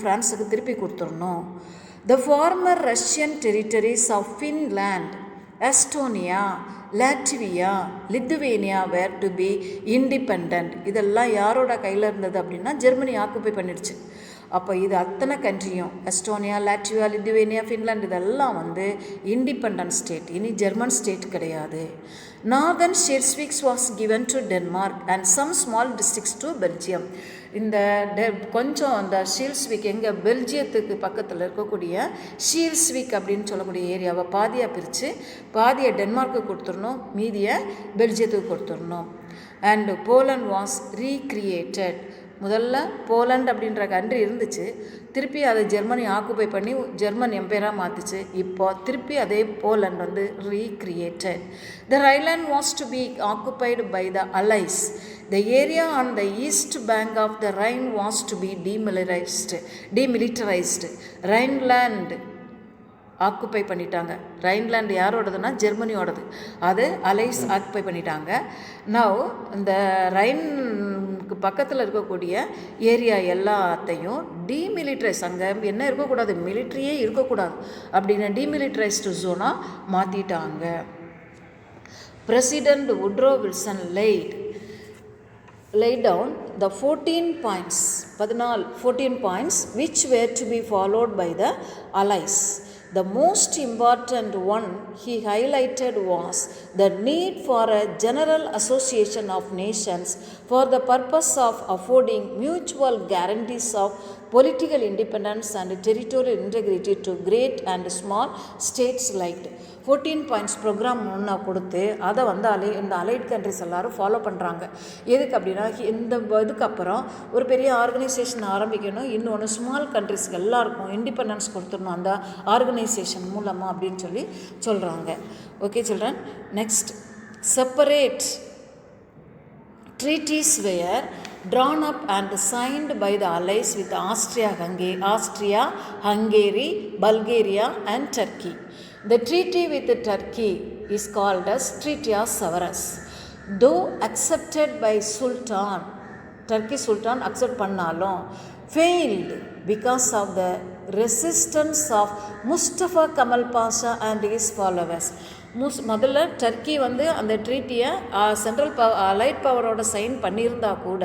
ஃப்ரான்ஸுக்கு திருப்பி கொடுத்துடணும். The former Russian territories of Finland, Estonia, Latvia, Lithuania were to be independent. இதெல்லாம் யாரோட கையில் இருந்தது அப்படின்னா ஜெர்மனி ஆக்குப்பை பண்ணிடுச்சு. அப்போ இது அத்தனை கண்ட்ரியும் எஸ்டோனியா, லாட்வியா, லித்துவேனியா, ஃபின்லாண்ட் இதெல்லாம் இண்டிபெண்டன்ட் ஸ்டேட். இனி ஜெர்மன் ஸ்டேட் கிடையாது. Northern Schleswigs was given to Denmark and some small districts to Belgium. இந்த கொஞ்சம் அந்த ஷீல்ஸ்விக் எங்கள் பெல்ஜியத்துக்கு பக்கத்தில் இருக்கக்கூடிய ஷீல்ஸ்விக் அப்படின்னு சொல்லக்கூடிய ஏரியாவை பாதியாக பிரித்து பாதியை டென்மார்க்கு கொடுத்துடணும், மீதியை பெல்ஜியத்துக்கு கொடுத்துடணும். And Poland was recreated. முதல்ல போலண்ட் அப்படின்ற கண்ட்ரி இருந்துச்சு, திருப்பி அதை ஜெர்மனி ஆக்குப்பை பண்ணி ஜெர்மன் எம்பையராக மாற்றுச்சு. இப்போ திருப்பி அதே Poland recreated. The island was to be occupied by the allies. The area on the east bank of the Rhine was to be demilitarized. Rhineland occupy பண்ணிட்டாங்க. ரைன்லேண்ட் யாரோடதுன்னா ஜெர்மனியோடது. அது அலைஸ் ஆக்குப்பை பண்ணிட்டாங்க. Now இந்த ரைனுக்கு பக்கத்தில் இருக்கக்கூடிய ஏரியா எல்லாத்தையும் டீமிலிட்ரைஸ், அங்கே என்ன இருக்கக்கூடாது, மிலிட்ரியே இருக்கக்கூடாது அப்படின்னு டீமிலிட்ரைஸ்டு ஜோனாக மாற்றிட்டாங்க. President Woodrow Wilson laid down the 14 points which were to be followed by the allies. The most important one he highlighted was the need for a general association of nations for the purpose of affording mutual guarantees of political independence and territorial integrity to great and small states like 14 points program ஒன்றா கொடுத்து அதை இந்த allied countries எல்லோரும் follow பண்ணுறாங்க. எதுக்கு அப்படின்னா இந்த இதுக்கப்புறம் ஒரு பெரிய ஆர்கனைசேஷன் ஆரம்பிக்கணும், இன்னொன்று ஸ்மால் கண்ட்ரிஸ்க்கு எல்லாருக்கும் இண்டிபெண்டன்ஸ் கொடுத்துடணும் அந்த ஆர்கனைசேஷன் மூலமாக அப்படின்னு சொல்கிறாங்க. Okay children, next separate treaties were drawn up and signed by the allies with Austria, Hungary, Bulgaria and Turkey. The treaty with Turkey is called as Treaty of Severus. Though accepted by Turkey Sultan accept பண்ணாலும் failed because of the resistance of Mustafa Kemal Pasha and his followers. முதல்ல Turkey அந்த ட்ரீட்டியை central allied பவரோட sign பண்ணியிருந்தா கூட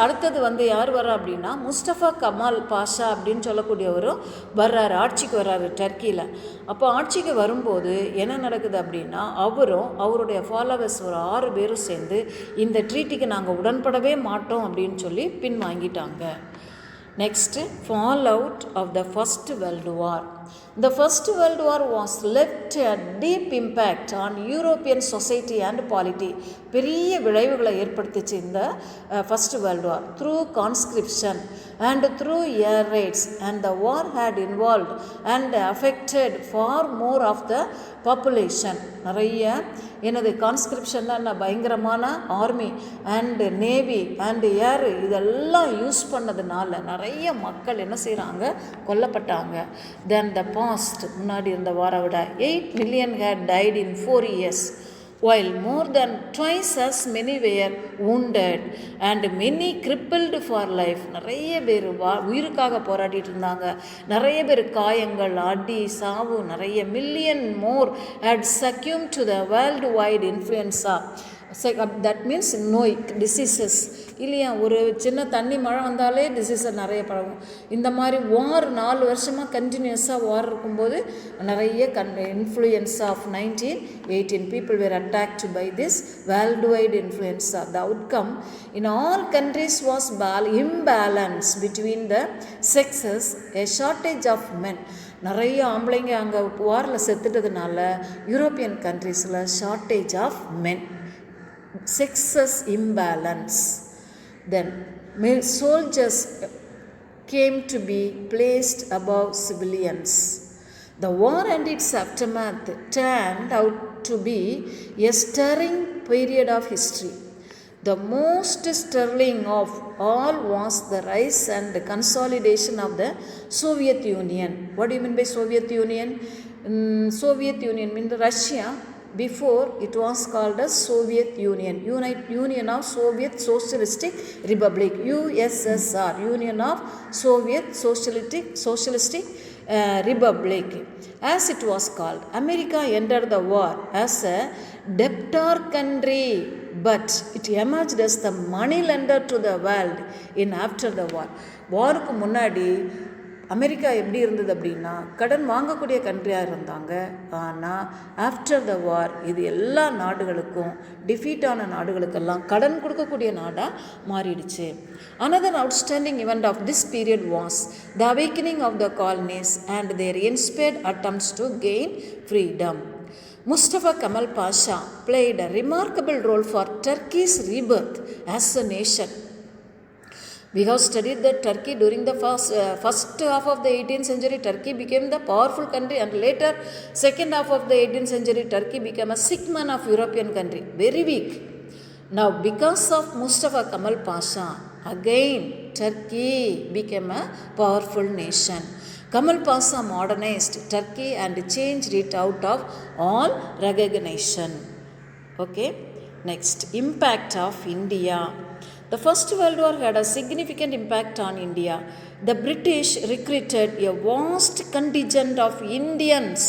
அடுத்தது யார் வர்றா அப்படின்னா முஸ்தபா கமால் பாஷா அப்படின்னு சொல்லக்கூடியவரும் வர்றாரு, ஆட்சிக்கு வர்றாரு டர்க்கியில். அப்போ ஆட்சிக்கு வரும்போது என்ன நடக்குது அப்படின்னா அவரும் அவருடைய ஃபாலோவர்ஸ் ஒரு 6 பேரும் சேர்ந்து இந்த ட்ரீட்டிக்கு நாங்கள் உடன்படவே மாட்டோம் அப்படின்னு பின் வாங்கிட்டாங்க. Next, fallout of the First World War. The First World War was left a deep impact on European society and polity. பெரிய விளைவுகளை ஏற்படுத்திச்சு இந்த First World War through conscription and through air raids, and the war had involved and affected far more of the population. நிறைய கான்ஸ்கிரிப்ஷன் தான் பயங்கரமான army and navy and ஏர் இதெல்லாம் use பண்ணதுனால நிறைய மக்கள் என்ன செய்கிறாங்க, கொல்லப்பட்டாங்க. தென் த பாஸ்ட் முன்னாடி இருந்த வாரை விட 8 million had died in 4 years, while more than twice as many were wounded and many crippled for life. நிறைய பேர் உயிருக்காக போராடிட்டு இருந்தாங்க, நிறைய பேர் காயங்கள், அடி, சாவு, நிறைய million more had succumbed to the worldwide influenza. That means நோய், டிசீசஸ் இல்லையா. ஒரு சின்ன தண்ணி மழை வந்தாலே டிசீஸை நிறைய பழகும். இந்த மாதிரி வார் 4 வருஷமாக கண்டினியூஸாக வார் இருக்கும்போது நிறைய influenza of 1918 people were attacked by this worldwide influenza. The outcome in all countries was imbalance between the sexes, a shortage of men. நிறைய ஆம்பளைங்க அங்கே வாரில் செத்துட்டதுனால யூரோப்பியன் கண்ட்ரீஸில் shortage of men, sexes imbalance. Then soldiers came to be placed above civilians. The war and its aftermath turned out to be a stirring period of history. The most sterling of all was the rise and consolidation of the Soviet Union. What do you mean by Soviet Union? Soviet Union means Russia, Before it was called as Soviet Union, Union of Soviet Socialistic Republic, USSR, Union of Soviet Socialistic Republic, as it was called. America entered the war as a debtor country, but it emerged as the money lender to the world in after the war. வாருக்கு முன்னாடி America எப்படி இருந்தது அப்படின்னா கடன் வாங்கக்கூடிய கண்ட்ரியாக இருந்தாங்க. ஆனால் after the வார் இது எல்லா நாடுகளுக்கும், டிஃபீட்டான நாடுகளுக்கெல்லாம் கடன் கொடுக்கக்கூடிய நாடாக மாறிடுச்சு. Another outstanding event of this period was the awakening of the colonies and their inspired attempts to gain freedom. Mustafa Kemal Pasha played a remarkable role for Turkey's rebirth as a nation. We have studied that Turkey during the first half of the 18th century, Turkey became the powerful country, and later second half of the 18th century, Turkey became a sick man of European country, very weak. Now because of Mustafa Kemal Pasha, again Turkey became a powerful nation. Kemal Pasha modernized Turkey and changed it out of all recognition. Okay, next, impact of India. The First World War had a significant impact on India. The British recruited a vast contingent of Indians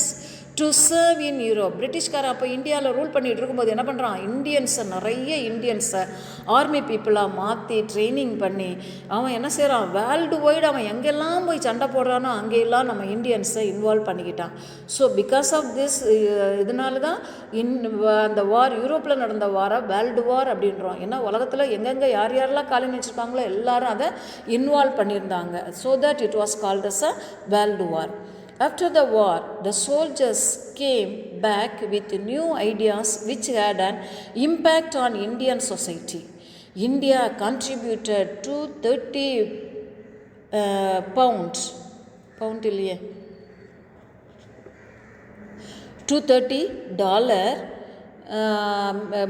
to serve in Europe. பிரிட்டிஷ்கார அப்போ இந்தியாவில் rule பண்ணிகிட்டு இருக்கும்போது என்ன பண்ணுறான், நிறைய இந்தியன்ஸை army பீப்புளாக மாற்றி training பண்ணி அவன் என்ன செய்கிறான், வேர்ல்டு வைடு அவன் எங்கெல்லாம் போய் சண்டை போடுறானோ அங்கெல்லாம் நம்ம இந்தியன்ஸை இன்வால்வ் பண்ணிக்கிட்டான். ஸோ பிகாஸ் ஆஃப் திஸ், இதனால தான் அந்த வார், யூரோப்பில் நடந்த வாரை வேர்ல்டு வார் அப்படின்றோம். ஏன்னா உலகத்தில் எங்கெங்கே யாரெல்லாம் காலனி வச்சுருக்காங்களோ எல்லாரும் அதை இன்வால்வ் பண்ணியிருந்தாங்க. So that it was called as a world war. After the war, the soldiers came back with new ideas which had an impact on Indian society. India contributed $230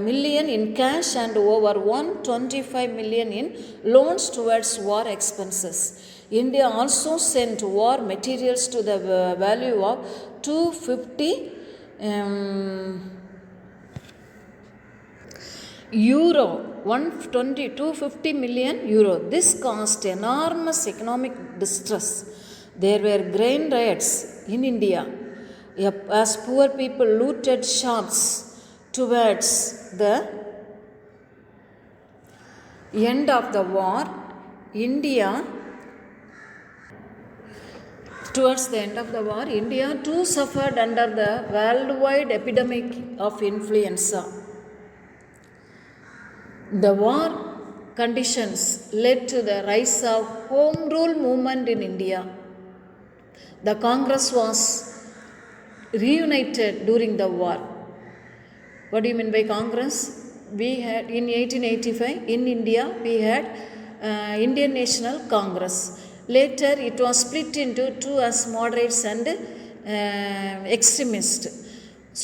million in cash and over $125 million in loans towards war expenses. India also sent war materials to the value of 250 million euro. This caused enormous economic distress. There were grain riots in India as poor people looted shops. Towards the end of the war, India too suffered under the worldwide epidemic of influenza. The war conditions led to the rise of Home Rule movement in India. The Congress was reunited during the war. What do you mean by Congress? We had in 1885 in India, we had Indian National Congress. Later it was split into two as moderates and extremists.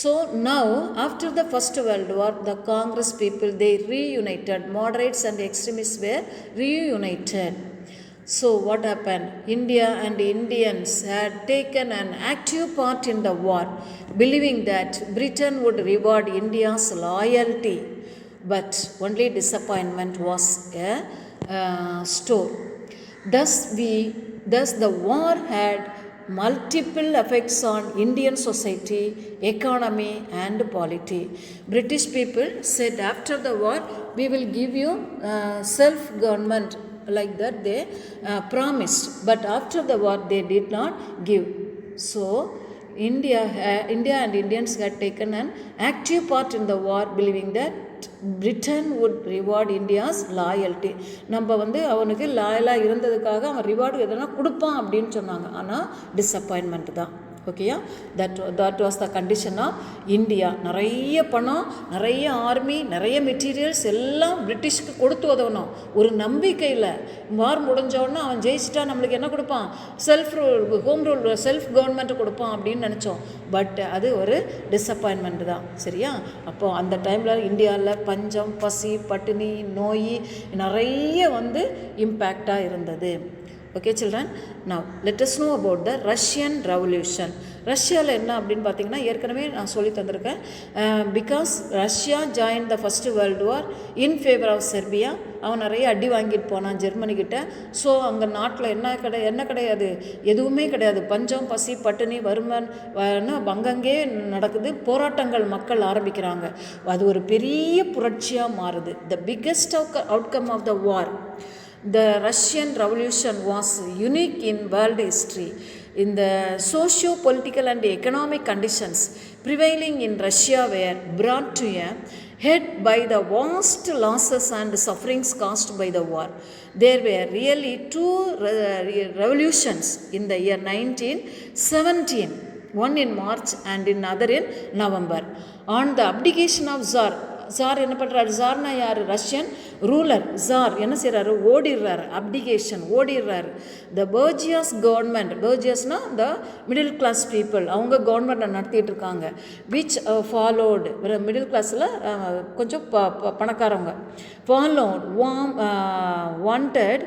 So now after the First World War, the Congress people, they reunited. Moderates and extremists were reunited. So what happened? India and Indians had taken an active part in the war, believing that Britain would reward India's loyalty. But only disappointment was a store. Thus the war had multiple effects on Indian society, economy and polity. British people said after the war, we will give you self-government, like that they promised. But after the war, they did not give. So India and Indians had taken an active part in the war, believing that Britain would reward India's loyalty. நம்ம அவனுக்கு லாயலாக இருந்ததுக்காக அவன் reward எதனா கொடுப்பான் அப்படின்னு சொன்னாங்க. ஆனால் disappointment தான். ஓகேயா, that was the condition of India. நிறைய பணம், நிறைய ஆர்மி, நிறைய மெட்டீரியல்ஸ் எல்லாம் பிரிட்டிஷ்க்கு கொடுத்து உதவணும். ஒரு நம்பிக்கையில் வார் முடிஞ்சோடனே அவன் ஜெயிச்சிட்டா நம்மளுக்கு என்ன கொடுப்பான், ஹோம் ரூல் செல்ஃப் கவர்மெண்ட் கொடுப்பான் அப்படின்னு நினச்சோம். பட் அது ஒரு டிஸப்பாயின்மெண்ட் தான். சரியா, அப்போது அந்த டைமில் இந்தியாவில் பஞ்சம், பசி, பட்டினி, நோய் நிறைய இம்பேக்டாக இருந்தது. Okay children, now let us know about the Russian Revolution. ரஷ்யாவில் என்ன அப்படின்னு பார்த்தீங்கன்னா ஏற்கனவே நான் சொல்லி தந்திருக்கேன். Because Russia join the first world war in favour of Serbia. அவன் நிறைய அடி வாங்கிட்டு போனான் ஜெர்மனிக்கிட்ட. ஸோ அங்கே நாட்டில் என்ன கிடையாது, எதுவுமே கிடையாது. பஞ்சம், பசி, பட்டினி, வறுமன் அங்கங்கே நடக்குது. போராட்டங்கள் மக்கள் ஆரம்பிக்கிறாங்க. அது ஒரு பெரிய புரட்சியாக மாறுது. The biggest outcome of the war, the Russian Revolution was unique in world history. In the socio-political and economic conditions prevailing in Russia were brought to a head by the vast losses and sufferings caused by the war. There were really two revolutions in the year 1917, one in March and another in November. On the abdication of Tsar, jar என்ன பண்ணுறாரு, ஜார்னா யார், Russian ruler. Jar என்ன செய்கிறாரு, ஓடிடுறாரு, அப்டிகேஷன் ஓடிடுறாரு. த பர்ஜியஸ் government, பர்ஜியஸ்னால் த middle class people, அவங்க கவர்மெண்ட்டை நடத்திட்டு இருக்காங்க. Which followed, middle கிளாஸில் கொஞ்சம் பணக்காரவங்க, followed wanted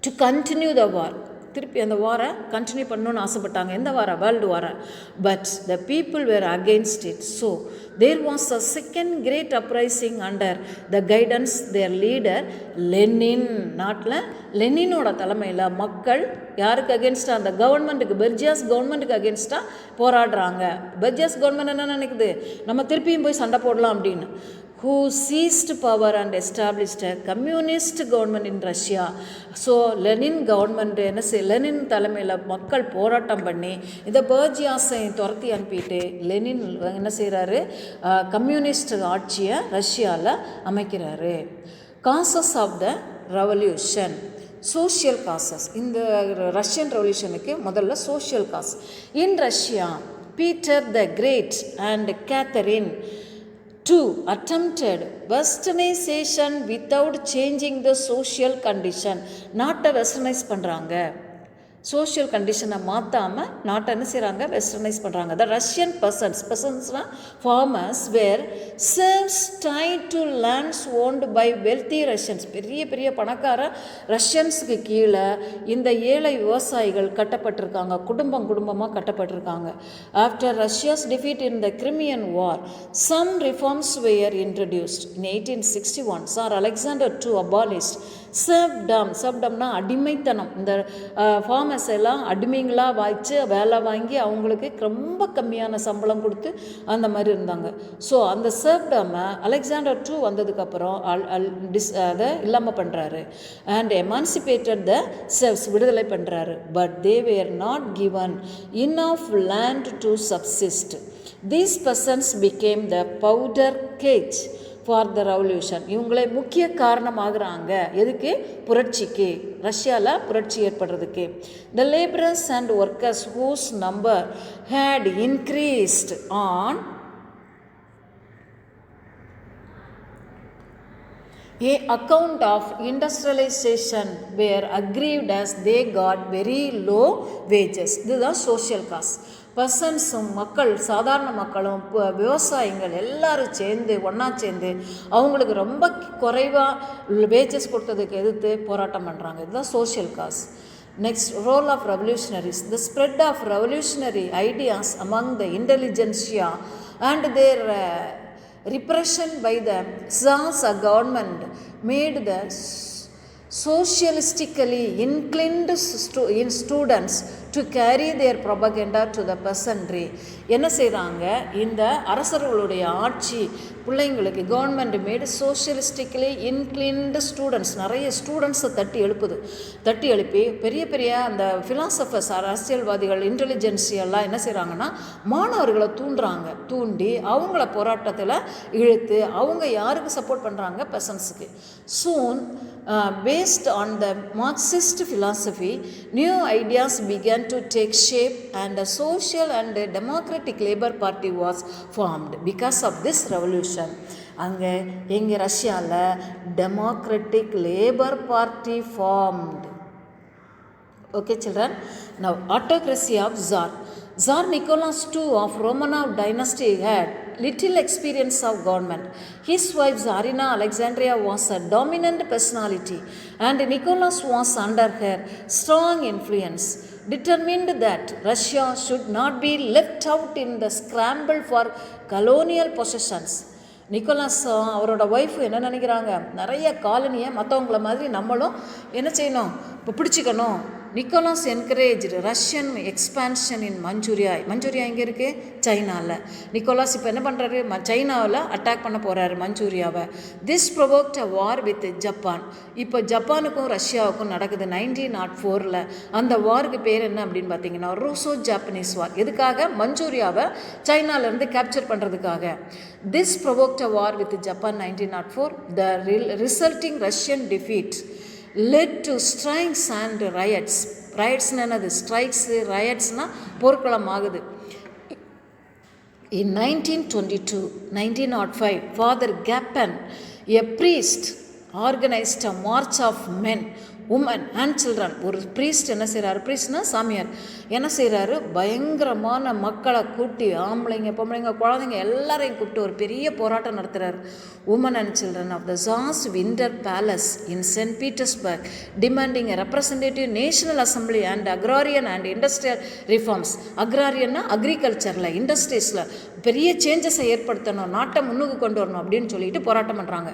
to continue the வார். திருப்பி அந்த வாரை கண்டினியூ பண்ணணுன்னு ஆசைப்பட்டாங்க. எந்த வாரை, world வாரை. But the people were against it. So there was a second grade uprising under the guidance there leader Lenin. நாட்டில் லெனினோட தலைமையில் மக்கள் யாருக்கு அகெயின்ஸ்டாக, அந்த கவர்மெண்ட்டுக்கு, பெர்ஜியாஸ் கவர்மெண்ட்டுக்கு அகெயின்ஸ்டாக போராடுறாங்க. பெர்ஜியாஸ் கவர்மெண்ட் என்ன நினைக்குது, நம்ம திருப்பியும் போய் சண்டை போடலாம் அப்படின்னு. who seized power and established a communist government in Russia. So Lenin government என்ன லெனின் தலைமையில் மக்கள் போராட்டம் பண்ணி இந்த பர்ஜியாஸை துரத்தி அனுப்பிட்டு லெனின் என்ன செய்கிறாரு, கம்யூனிஸ்ட் ஆட்சியை ரஷ்யாவில் அமைக்கிறாரு. Causes of the revolution, social causes. இந்த ரஷ்யன் ரெவல்யூஷனுக்கு முதல்ல social cause. In Russia, Peter the Great and Catherine two attempted westernization without changing the social condition. நாட்டை வெஸ்டர்னைஸ் பண்ணுறாங்க, சோஷியல் கண்டிஷனை மாற்றாமல் நாட்டை என்ன செய்கிறாங்க, வெஸ்டர்னைஸ் பண்ணுறாங்க. த ரஷ்யன் பர்சன்ஸ்னால் farmers were serfs tied to lands owned by wealthy Russians. பெரிய பெரிய பணக்கார ரஷ்யன்ஸுக்கு கீழே இந்த ஏழை விவசாயிகள் கட்டப்பட்டிருக்காங்க, குடும்பமாக கட்டப்பட்டிருக்காங்க. After Russia's defeat in the Crimean war, some reforms were introduced. In 1861 tsar Alexander two abolished சப்டம்னா அடிமைத்தனம். இந்த ஃபார்மர்ஸ் எல்லாம் அடிமைங்களாக வச்சு வேலை வாங்கி அவங்களுக்கு ரொம்ப கம்மியான சம்பளம் கொடுத்து அந்த மாதிரி இருந்தாங்க. ஸோ அந்த சர்வ்டமை அலெக்சாண்டர் டூ வந்ததுக்கப்புறம் அதை இல்லாமல் பண்ணுறாரு. அண்ட் எமான்சிபேட்டட் த செர்வ்ஸ், விடுதலை பண்ணுறாரு. But they were not given enough land to subsist. These persons became the powder keg for the revolution. இவங்களே முக்கிய காரணமாகறாங்க எதுக்கு, புரட்சிக்கு, ரஷ்யாவில் புரட்சி ஏற்படுறதுக்கு. The labourers and workers whose number had increased on a account of industrialization were aggrieved as they got very low wages. இதுதான் social cos. பர்சன்ஸும் மக்கள், சாதாரண மக்களும் விவசாயிகள் எல்லாரும் சேர்ந்து ஒன்றா சேர்ந்து அவங்களுக்கு ரொம்ப குறைவாக வேஜஸ் கொடுத்ததுக்கு எதிர்த்து போராட்டம் பண்ணுறாங்க. இதுதான் social cause. Next, role of revolutionaries. The spread of revolutionary ideas among the intelligentsia and their repression by the Tsar's government made the socialistically inclined students to carry their propaganda to the peasantry. என்ன செய்கிறாங்க, இந்த அரசர்களுடைய ஆட்சி பிள்ளைங்களுக்கு government மேடு சோஷியலிஸ்டிக்கலி இன்க்ளின்டு students, நிறைய ஸ்டூடெண்ட்ஸை தட்டி எழுப்பி பெரிய பெரிய அந்த ஃபிலாசபர்ஸ், அரசியல்வாதிகள், இன்டெலிஜென்சியெல்லாம் என்ன செய்கிறாங்கன்னா மாணவர்களை தூண்டி அவங்கள போராட்டத்தில் இழுத்து அவங்க யாருக்கு சப்போர்ட் பண்ணுறாங்க, பெசன்ஸுக்கு. சூன் based on the Marxist philosophy, new ideas began to take shape and a social and a democratic labor party was formed because of this revolution. அங்கே எங்கள் ரஷ்யாவில் democratic labour party formed. Okay children, now autocracy of Tsar. Tsar Nicholas II of Romanov dynasty had little experience of government. His wife Tsarina Alexandria was a dominant personality and Nicholas was under her strong influence, determined that Russia should not be left out in the scramble for colonial possessions. Nicholas அவரோட wife என்ன நினைக்கிறாங்க, நிறைய காலனியை மற்றவங்கள மாதிரி நம்மளும் என்ன செய்யணும், இப்போ பிடிச்சிக்கணும். நிக்கோலாஸ் என்கரேஜ்டு ரஷ்யன் எக்ஸ்பான்ஷன் இன் மஞ்சூரியா. மஞ்சூரியா எங்கே இருக்குது? சைனாவில். நிக்கோலாஸ் இப்போ என்ன பண்ணுறாரு, சைனாவில் அட்டாக் பண்ண போகிறாரு மஞ்சூரியாவை. This provoked a war with Japan. இப்போ ஜப்பானுக்கும் ரஷ்யாவுக்கும் நடக்குது 1904. அந்த வாருக்கு பேர் என்ன அப்படின்னு பார்த்தீங்கன்னா ரூசோ ஜாப்பனீஸ் வார். எதுக்காக? மஞ்சூரியாவை சைனாவிலேருந்து கேப்சர் பண்ணுறதுக்காக. This provoked a war with Japan 1904. The resulting Russian defeat led to strikes and riots. Riots என்னது? ஸ்ட்ரைக்ஸ், ரயட்ஸ்னால் போர்க்களம் ஆகுது. In 1905, Father Gappen, a priest, organized a march of men, women and children. ஒரு priest என்ன செய்கிறாரு, ப்ரீஸ்ட்னா சாமியார், என்ன செய்கிறாரு, பயங்கரமான மக்களை கூட்டி, ஆம்பளைங்க பொம்பளைங்க குழந்தைங்க எல்லாரையும் கூப்பிட்டு ஒரு பெரிய போராட்டம் நடத்துகிறார். Woman and children of the ஜாஸ் winter palace in Saint Petersburg demanding a representative national assembly and agrarian and industrial reforms. அக்ராரியன்னா அக்ரிகல்ச்சரில், இண்டஸ்ட்ரீஸில் பெரிய சேஞ்சஸை ஏற்படுத்தணும், நாட்டை முன்னுக்கு கொண்டு வரணும் அப்படின்னு சொல்லிட்டு போராட்டம் பண்ணுறாங்க.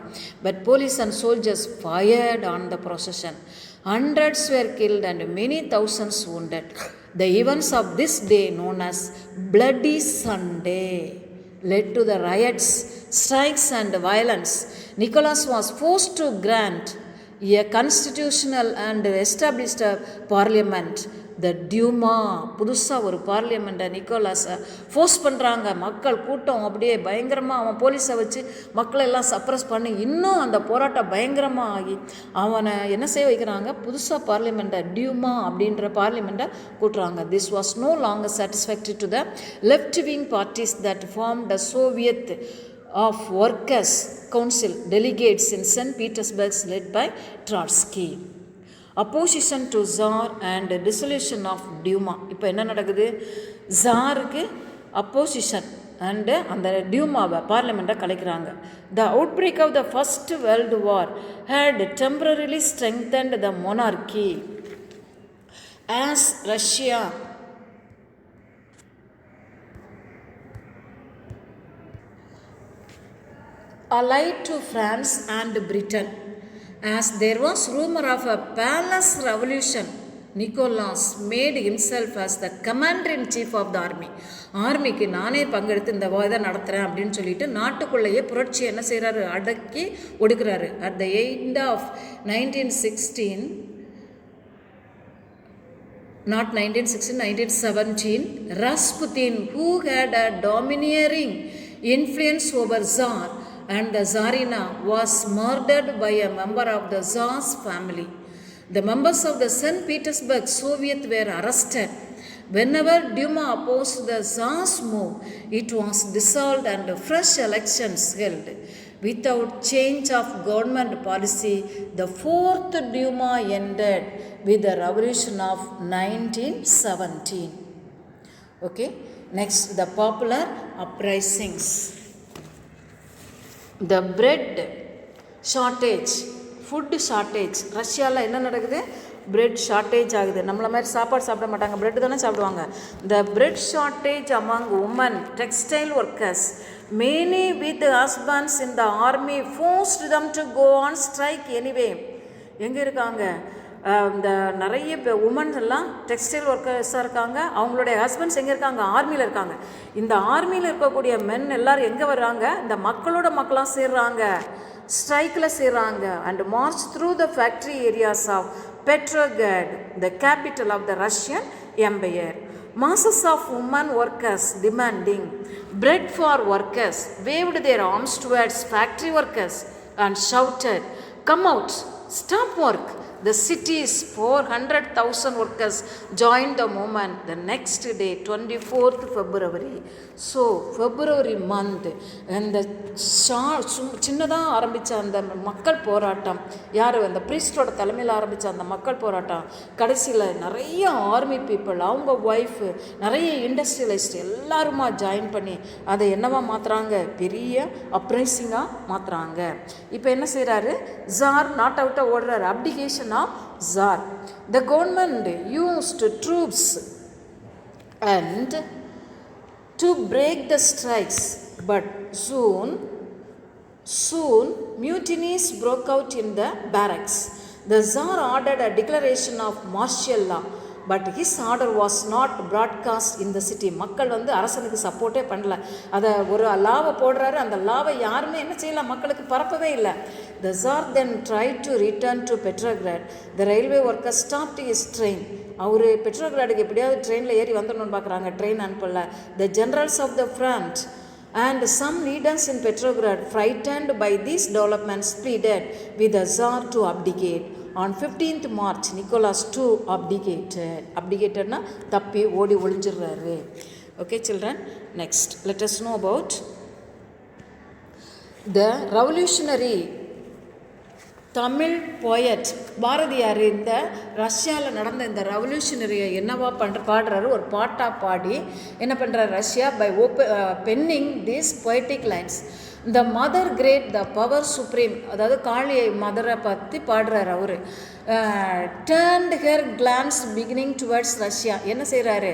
But police and soldiers fired on the procession. Hundreds were killed and many thousands wounded. The events of this day, known as Bloody Sunday, led to the riots, strikes and violence. Nicholas was forced to grant a constitutional and established a parliament. த டியூமா, புதுசாக ஒரு பார்லிமெண்ட்டை நிக்கோலாஸை force பண்ணுறாங்க. மக்கள் கூட்டம் அப்படியே பயங்கரமாக, அவன் போலீஸை வச்சு மக்களை எல்லாம் சப்ரஸ் பண்ணி இன்னும் அந்த போராட்டம் பயங்கரமாக ஆகி அவனை என்ன செய்ய வைக்கிறாங்க, புதுசாக பார்லிமெண்ட்டை, டியூமா அப்படின்ற பார்லிமெண்ட்டை கூட்டுறாங்க. This was no longer satisfactory to the left wing parties that form the Soviet of workers council delegates in Saint Petersburg led by Trotsky. Opposition to tsar and dissolution of Duma. இப்போ என்ன நடக்குது, ஜாருக்கு opposition and அந்த டியூமாவை பார்லிமெண்ட்டை கலைக்கிறாங்க. The outbreak of the first world war had temporarily strengthened the monarchy as Russia allied to France and Britain. As there was rumor of a palace revolution, Nicholas made himself as the commander-in-chief of the army. ஆர்மிக்கு நானே பங்கெடுத்து இந்த இதை நடத்துகிறேன் அப்படின்னு சொல்லிட்டு நாட்டுக்குள்ளேயே புரட்சி என்ன செய்கிறாரு, அடக்கி ஒடுக்கிறாரு. At the end of 1916, not 1916, 1917, Rasputin, who had a domineering influence over Tsar and the Tsarina, was murdered by a member of the Tsar's family. The members of the St. Petersburg Soviet were arrested. Whenever Duma opposed the Tsar's move, it was dissolved and fresh elections held. Without change of government policy, the fourth Duma ended with the revolution of 1917. Okay, next the popular uprisings. The bread shortage, food shortage. ரஷ்யாவில் என்ன நடக்குது, bread shortage ஆகுது. நம்மள மாதிரி சாப்பாடு சாப்பிட மாட்டாங்க, bread தானே சாப்பிடுவாங்க. The bread shortage among women textile workers, many with husbands in the army forced them to go on strike anyway. எங்கே இருக்காங்க, இந்த நிறைய உமன்ஸ் எல்லாம் டெக்ஸ்டைல் ஒர்க்கர்ஸாக இருக்காங்க, அவங்களுடைய ஹஸ்பண்ட்ஸ் எங்கே இருக்காங்க, ஆர்மியில் இருக்காங்க. இந்த ஆர்மியில் இருக்கக்கூடிய மென் எல்லோரும் எங்கே வர்றாங்க, இந்த மக்களோட மக்களாக சேர்றாங்க, ஸ்ட்ரைக்கில் சேர்றாங்க. And march through the factory areas of Petrograd, the capital of the Russian empire. Masses of women workers demanding bread for workers waved their arms towards factory workers and shouted, "Come out, stop work, The cities, 400,000 workers joined the movement the next day, 24th February. So, February month, and the சின்னதாக ஆரம்பித்த அந்த மக்கள் போராட்டம், யார் அந்த ப்ரீஸ்டோட தலைமையில் ஆரம்பித்த அந்த மக்கள் போராட்டம் கடைசியில் நிறைய ஆர்மி பீப்புள், அவங்க ஒய்ஃபு, நிறைய இண்டஸ்ட்ரியலிஸ்ட் எல்லாருமா ஜாயின் பண்ணி அதை என்னவா மாற்றுறாங்க, பெரிய அப்ரைசிங்காக மாற்றுறாங்க. இப்போ என்ன செய்கிறாரு, ஜார் நாட்டை விட்டு ஓடுறாரு, abdication of tsar. The government used troops and to break the strikes, but soon mutinies broke out in the barracks. The Tsar ordered a declaration of martial law, but his order was not broadcast in the city. மக்கள் அரசனுக்கு சப்போர்ட்டே பண்ணல. அதை ஒரு லாவை போடுறாரு, அந்த லாவை யாருமே என்ன செய்யல, மக்களுக்கு பரப்பவே இல்லை. The Tsar then tried to return to Petrograd. The railway workers stopped his train. அவர் பெட்ரோகிராடுக்கு எப்படியாவது ட்ரெயினில் ஏறி வந்துடணும்னு பார்க்குறாங்க, ட்ரெயின் அனுப்பல. The generals of the front and some leaders in Petrograd, frightened by these developments, pleaded with the Tsar to abdicate. On 15th March, Nicholas II abdicated. Abdicatedna தப்பி ஓடி ஒளிஞ்சிடுறாரு. Okay children, next let us know about the revolutionary Tamil poet Bharathiyar. இந்த ரஷ்யாவில் நடந்த இந்த ரெவல்யூஷனரியை என்னவா பாடுறாரு, ஒரு பாட்டாக பாடி என்ன பண்ணுறாரு, Russia by penning these poetic lines. The mother great, the power supreme, அதாவது காளியை மதரை பற்றி பாடுறாரு அவர். Turned her glance beginning towards Russia. என்ன செய்கிறாரு,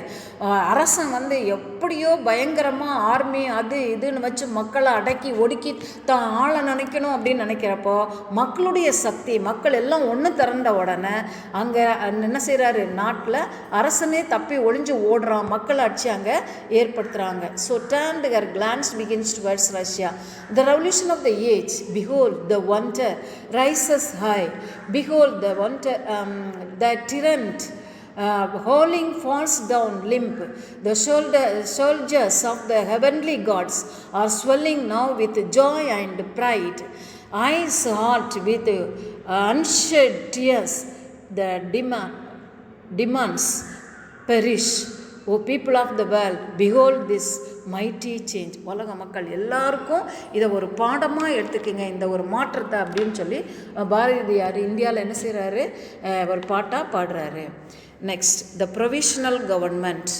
அரசன் எப்படியோ பயங்கரமாக ஆர்மி அது இதுன்னு வச்சு மக்களை அடக்கி ஒடுக்கி தான் ஆளை நினைக்கணும் அப்படின்னு நினைக்கிறப்போ, மக்களுடைய சக்தி, மக்கள் எல்லாம் ஒன்று திரண்ட உடனே அங்கே என்ன செய்கிறாரு, நாட்டில் அரசனே தப்பி ஒளிஞ்சு ஓடுறான், மக்கள் ஆட்சி அங்கே ஏற்படுத்துகிறாங்க. So turned her glance begins towards Russia. The revolution of the age, behold the wonder rises high, behold the wonder, the tyrant howling falls down limp. The soldiers of the heavenly gods are swelling now with joy and pride, eyes hot with unshed tears. The demons perish. O people of the world, behold this mighty change. உலக மக்கள் எல்லாருக்கும் இதை ஒரு பாடமாக எடுத்துக்கிங்க, இந்த ஒரு மாற்றத்தை அப்படின்னு சொல்லி பாரதியார் இந்தியாவில் என்ன செய்கிறாரு, ஒரு பாட்டாக பாடுறாரு. Next, the provisional government.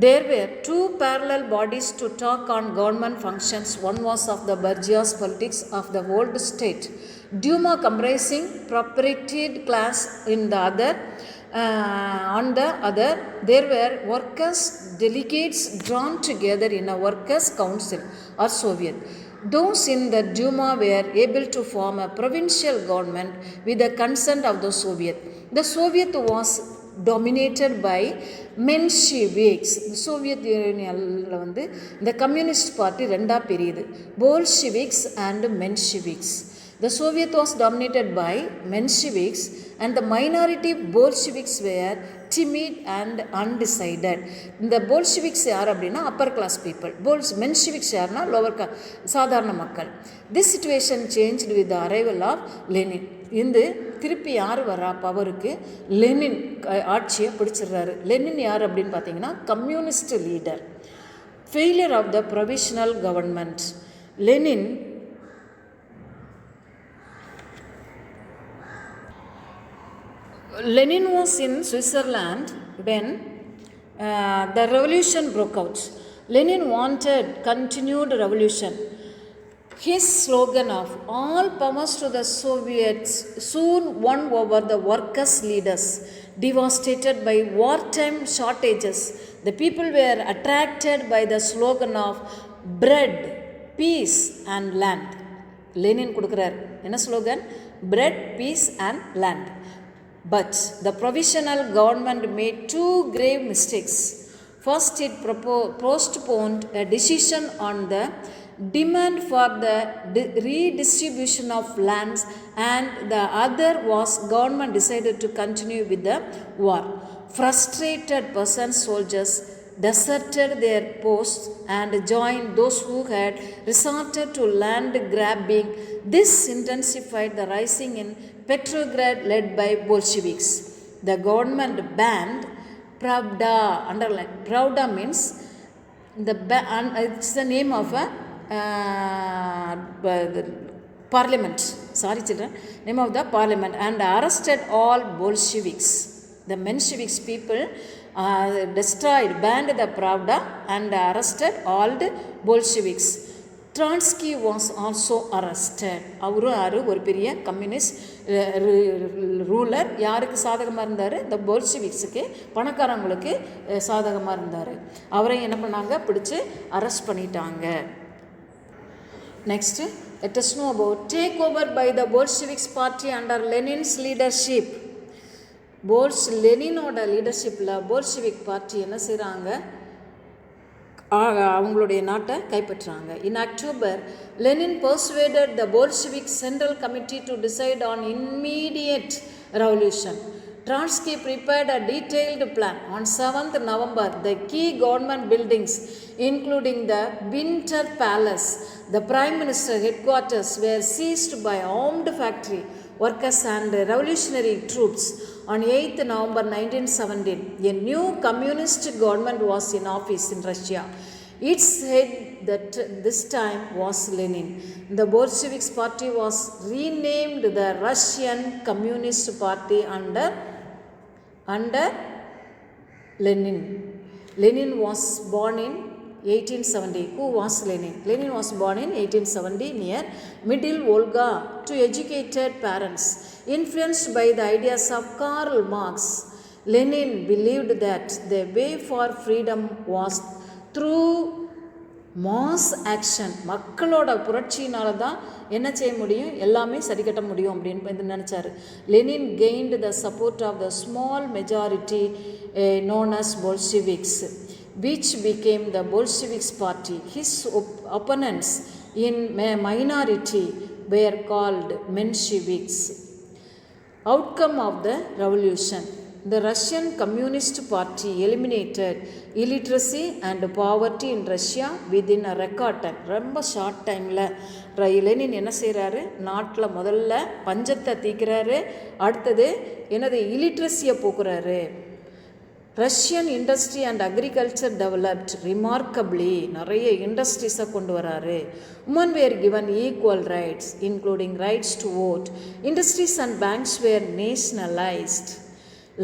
There were two parallel bodies to talk on government functions. One was of the bourgeois politics of the old state, Duma comprising propertied class in the other. On the other, there were workers' delegates drawn together in a workers' council or Soviet. Those in the Duma were able to form a provincial government with the consent of the Soviet. The Soviet was dominated by Mensheviks. The Soviet Union the Communist Party ரெண்டா பிரியுது, Bolsheviks and Mensheviks. The Soviet was dominated by Mensheviks and the minority Bolsheviks were timid and undecided. இந்த Bolsheviks யார் அப்படின்னா upper class people, Mensheviks யார்னா lower class சாதாரண மக்கள். This situation changed with the arrival of Lenin. இந்த திருப்பி யார் வரா பவருக்கு, லெனின் ஆட்சியை பிடிச்சிடுறாரு. லெனின் யார் அப்படின்னு பார்த்தீங்கன்னா communist leader. Failure of the provisional government. Lenin was in Switzerland when the revolution broke out. Lenin wanted continued revolution. His slogan of all powers to the Soviets soon won over the workers' leaders. Devastated by wartime shortages, the people were attracted by the slogan of bread, peace and land. Lenin கொடுக்கிறார் என்ன slogan, bread, peace and land. But the provisional government made two grave mistakes. First, it postponed a decision on the demand for the redistribution of lands, and the other was government decided to continue with the war. Frustrated peasant soldiers deserted their posts and joined those who had resorted to land grabbing. This intensified the rising in Petrograd led by Bolsheviks. The government banned Pravda, underline, Pravda means it's the name of a parliament, sorry children, name of the parliament, and arrested all Bolsheviks. The Mensheviks people destroyed, banned the Pravda and arrested all the Bolsheviks. Trotsky was also arrested. அவரு ஒரு பெரிய communist ruler. யாருக்கு சாதகமாக இருந்தார்? இந்த போல்ஷிவிக்ஸுக்கு, பணக்காரங்களுக்கு சாதகமாக இருந்தார். அவரை என்ன பண்ணாங்க? பிடிச்சி அரெஸ்ட் பண்ணிட்டாங்க. Next, let us know about takeover by the Bolsheviks party under Lenin's leadership. லெனினோட லீடர்ஷிப்பில் போல்ஷிவிக் பார்ட்டி என்ன செய்கிறாங்க? அவங்களுடைய நாட்டை கைப்பற்றாங்க. In October, Lenin persuaded the Bolshevik Central Committee to decide on immediate revolution. Trotsky prepared a detailed plan. On 7th November, the key government buildings, including the Winter Palace, the Prime Minister headquarters, were seized by armed factory workers and revolutionary troops. On 8th November 1917, a new communist government was in office in Russia. Its head this time was Lenin. The Bolshevik party was renamed the Russian Communist Party under Lenin. Lenin was born in 1870. Who was Lenin? Lenin was born in 1870 near Middle Volga to educated parents. Influenced by the ideas of Karl Marx, Lenin believed that the way for freedom was through mass action. மக்களோட புரட்சியினால தான் என்ன செய்ய முடியும்? எல்லாமே சரி கட்ட முடியும் அப்படின்னு நினச்சார். Lenin gained the support of the small majority known as Bolsheviks, which became the Bolsheviks party. His opponents in minority were called Mensheviks. Outcome of the revolution. The Russian Communist Party eliminated illiteracy and poverty in Russia within a record time. ரொம்ப short டைமில் Lenin என்ன செய்கிறாரு? நாட்டில் முதல்ல பஞ்சத்தை தீக்கிறாரு. அடுத்தது என்னது? இல்லிட்ரஸியை போக்குறாரு. Russian industry and agriculture developed remarkably. நிறைய இண்டஸ்ட்ரீஸை கொண்டு வராரு. Woman were given equal rights including rights to vote. Industries and banks were nationalized.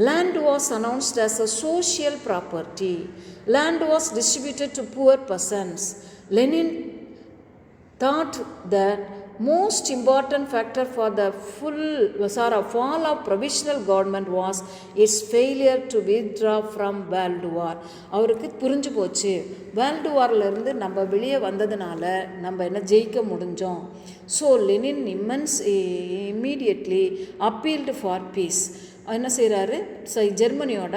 Land was announced as a social property. Land was distributed to poor peasants. Lenin thought that most important factor for the fall of provisional government was its failure to withdraw from World War. அவருக்கு புரிஞ்சு போச்சு, world வாரிலிருந்து நம்ம வெளியே வந்ததுனால நம்ம என்ன ஜெயிக்க முடிஞ்சோம். So Lenin immediately appealed for peace. என்ன செய்கிறாரு? ஜெர்மனியோட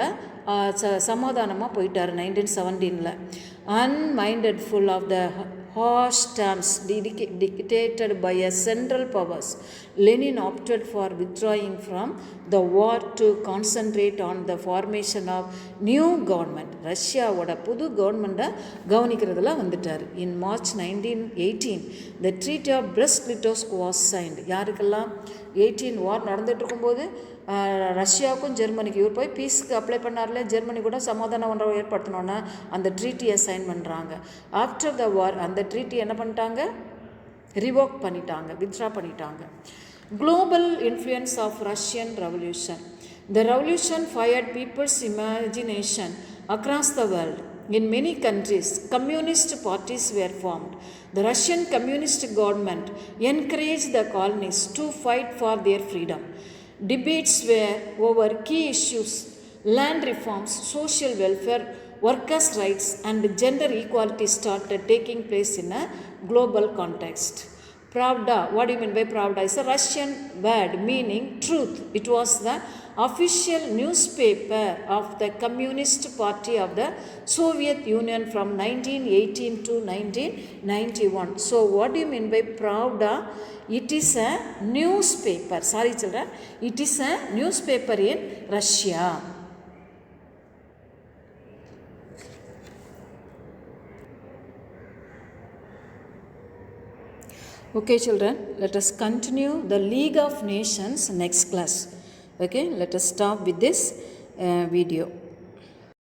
சமாதானமாக போயிட்டார் 1917. Unmindful of the harsh terms dictated by a central powers, Lenin opted for withdrawing from the war to concentrate on the formation of new government. ரஷ்யாவோட புது கவர்மெண்ட்டை கவனிக்கிறதுல வந்துட்டார். In March 1918, the Treaty of Brest-Litovsk was signed. யாருக்கெல்லாம்? 18 வார் நடந்துட்டு இருக்கும்போது ரஷ்யாவுக்கும் ஜெர்மனிக்கு இவர் போய் பீஸுக்கு அப்ளை பண்ணார்ல, ஜெர்மனி கூட சமாதானம் ஒன்றை ஏற்படுத்தணுன்னா அந்த ட்ரீட்டியை சைன் பண்ணுறாங்க. ஆஃப்டர் த வார் அந்த ட்ரீட்டி என்ன பண்ணிட்டாங்க? ரிவோக் பண்ணிட்டாங்க, வித்ட்ரா பண்ணிட்டாங்க. Global influence of Russian revolution. The revolution fired people's imagination across the world. In many countries, communist parties were formed. The Russian communist government encouraged the colonies to fight for their freedom. Debates were over key issues: land reforms, social welfare, workers' rights, and gender equality started taking place in a global context. Pravda, what do you mean by Pravda? It's a Russian word meaning truth. It was the official newspaper of the Communist Party of the Soviet Union from 1918 to 1991. So what do you mean by Pravda? It is a newspaper. Sorry children. It is a newspaper in Russia. Okay, children, let us continue the League of Nations next class. Okay, let us stop with this video.